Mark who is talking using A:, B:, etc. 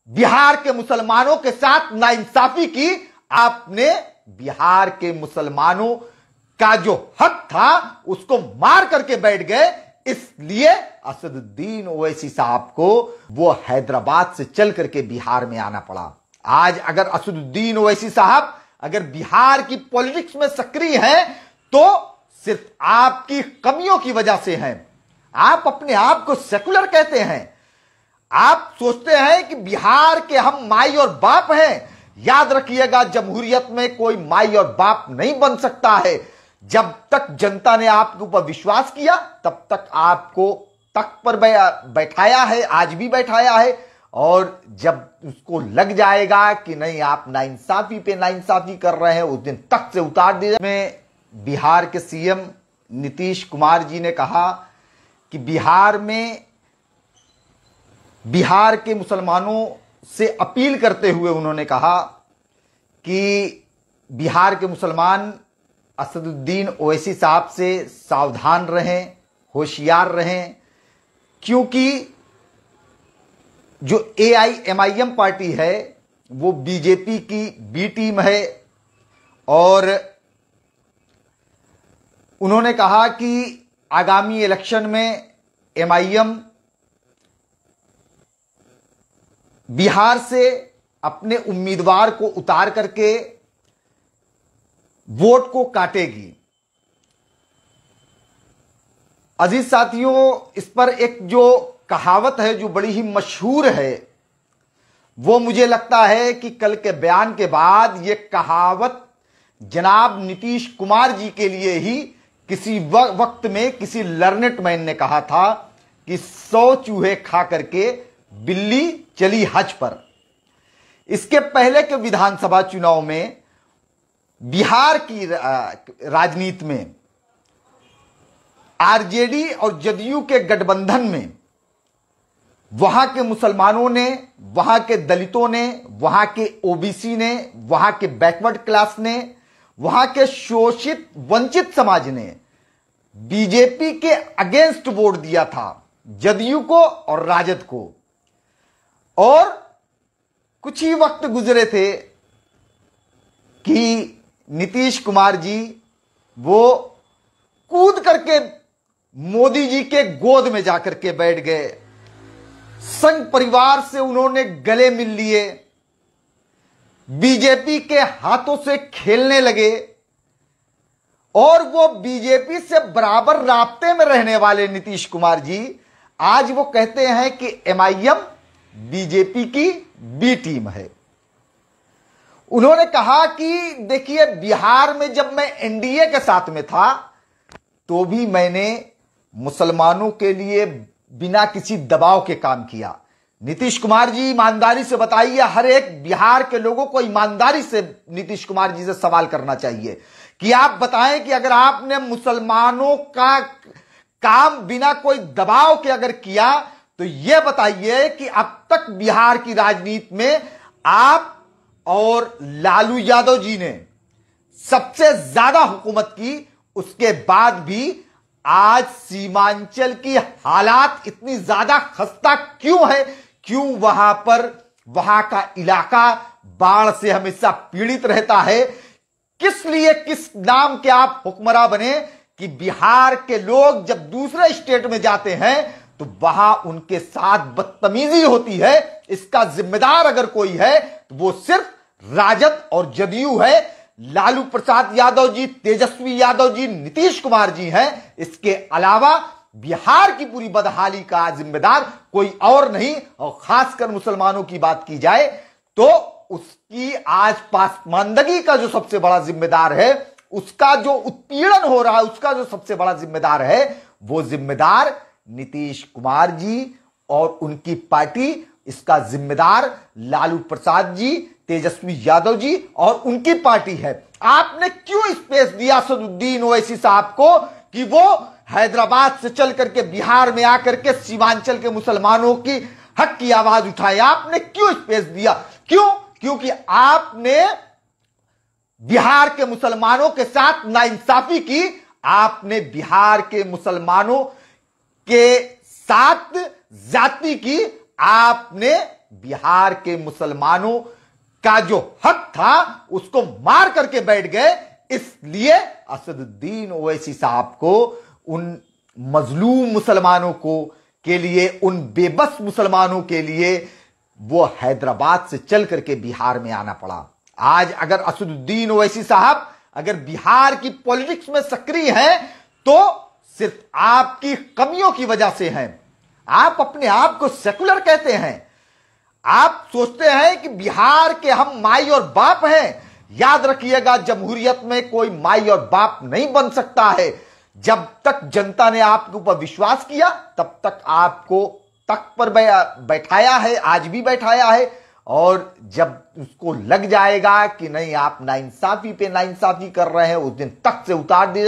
A: बिहार के मुसलमानों के साथ नाइंसाफी की। आपने बिहार के मुसलमानों का जो हक था उसको मार करके बैठ गए। इसलिए असदुद्दीन ओवैसी साहब को वो हैदराबाद से चल करके बिहार में आना पड़ा। आज अगर असदुद्दीन ओवैसी साहब अगर बिहार की पॉलिटिक्स में सक्रिय हैं तो सिर्फ आपकी कमियों की वजह से हैं। आप अपने आप को सेकुलर कहते हैं। आप सोचते हैं कि बिहार के हम माई और बाप हैं। याद रखिएगा, जमहूरियत में कोई माई और बाप नहीं बन सकता है। जब तक जनता ने आपके ऊपर विश्वास किया तब तक आपको तख्त पर बैठाया है, आज भी बैठाया है। और जब उसको लग जाएगा कि नहीं आप नाइंसाफी पे नाइंसाफी कर रहे हैं, उस दिन तख्त से उतार दिया। में बिहार के सीएम नीतीश कुमार जी ने कहा कि बिहार के मुसलमानों से अपील करते हुए उन्होंने कहा कि बिहार के मुसलमान असदुद्दीन ओवैसी साहब से सावधान रहें, होशियार रहें, क्योंकि जो AIMIM पार्टी है वो बीजेपी की बी टीम है। और उन्होंने कहा कि आगामी इलेक्शन में MIM बिहार से अपने उम्मीदवार को उतार करके वोट को काटेगी। अजीज साथियों, इस पर एक जो कहावत है जो बड़ी ही मशहूर है, वो मुझे लगता है कि कल के बयान के बाद ये कहावत जनाब नीतीश कुमार जी के लिए ही किसी वक्त में किसी लर्नेट मैन ने कहा था कि 100 चूहे खा करके बिल्ली चली हज पर। इसके पहले के विधानसभा चुनाव में बिहार की राजनीति में आरजेडी और जदयू के गठबंधन में वहां के मुसलमानों ने, वहां के दलितों ने, वहां के ओबीसी ने, वहां के बैकवर्ड क्लास ने, वहां के शोषित वंचित समाज ने बीजेपी के अगेंस्ट वोट दिया था, जदयू को और राजद को। और कुछ ही वक्त गुजरे थे कि नीतीश कुमार जी वो कूद करके मोदी जी के गोद में जाकर के बैठ गए। संघ परिवार से उन्होंने गले मिल लिए, बीजेपी के हाथों से खेलने लगे। और वो बीजेपी से बराबर राब्ते में रहने वाले नीतीश कुमार जी आज वो कहते हैं कि MIM बीजेपी की बी टीम है। उन्होंने कहा कि देखिए, बिहार में जब मैं NDA के साथ में था तो भी मैंने मुसलमानों के लिए बिना किसी दबाव के काम किया। नीतीश कुमार जी ईमानदारी से बताइए, हर एक बिहार के लोगों को ईमानदारी से नीतीश कुमार जी से सवाल करना चाहिए कि आप बताएं कि अगर आपने मुसलमानों का काम बिना कोई दबाव के अगर किया तो यह बताइए कि अब तक बिहार की राजनीति में आप और लालू यादव जी ने सबसे ज्यादा हुकूमत की, उसके बाद भी आज सीमांचल की हालात इतनी ज्यादा खस्ता क्यों है? क्यों वहां का इलाका बाढ़ से हमेशा पीड़ित रहता है? किस लिए, किस नाम के आप हुक्मरान बने कि बिहार के लोग जब दूसरे स्टेट में जाते हैं तो वहां उनके साथ बदतमीजी होती है? इसका जिम्मेदार अगर कोई है तो वो सिर्फ राजद और जदयू है। लालू प्रसाद यादव जी, तेजस्वी यादव जी, नीतीश कुमार जी हैं। इसके अलावा बिहार की पूरी बदहाली का जिम्मेदार कोई और नहीं। और खासकर मुसलमानों की बात की जाए तो उसकी आज पासमानदगी का जो सबसे बड़ा जिम्मेदार है, उसका जो उत्पीड़न हो रहा है, उसका जो सबसे बड़ा जिम्मेदार है, वो जिम्मेदार नीतीश कुमार जी और उनकी पार्टी। इसका जिम्मेदार लालू प्रसाद जी, तेजस्वी यादव जी और उनकी पार्टी है। आपने क्यों स्पेस दिया असदुद्दीन ओवैसी साहब को कि वो हैदराबाद से चल करके बिहार में आकर के सीमांचल के मुसलमानों की हक की आवाज उठाए? आपने क्यों स्पेस दिया? क्यों? क्योंकि आपने बिहार के मुसलमानों के साथ नाइंसाफी की। आपने बिहार के मुसलमानों के साथ जाति की, आपने बिहार के मुसलमानों का जो हक था उसको मार करके बैठ गए। इसलिए असदुद्दीन ओवैसी साहब को उन मजलूम मुसलमानों को के लिए, उन बेबस मुसलमानों के लिए वो हैदराबाद से चल करके बिहार में आना पड़ा। आज अगर असदुद्दीन ओवैसी साहब अगर बिहार की पॉलिटिक्स में सक्रिय हैं तो सिर्फ आपकी कमियों की वजह से हैं। आप अपने आप को सेकुलर कहते हैं, आप सोचते हैं कि बिहार के हम माई और बाप हैं। याद रखिएगा, जमहूरियत में कोई माई और बाप नहीं बन सकता है। जब तक जनता ने आपके ऊपर विश्वास किया तब तक आपको तख्त पर बैठाया है, आज भी बैठाया है। और जब उसको लग जाएगा कि नहीं आप नाइंसाफी पे नाइंसाफी कर रहे हैं, उस दिन तख्त से उतार दिया।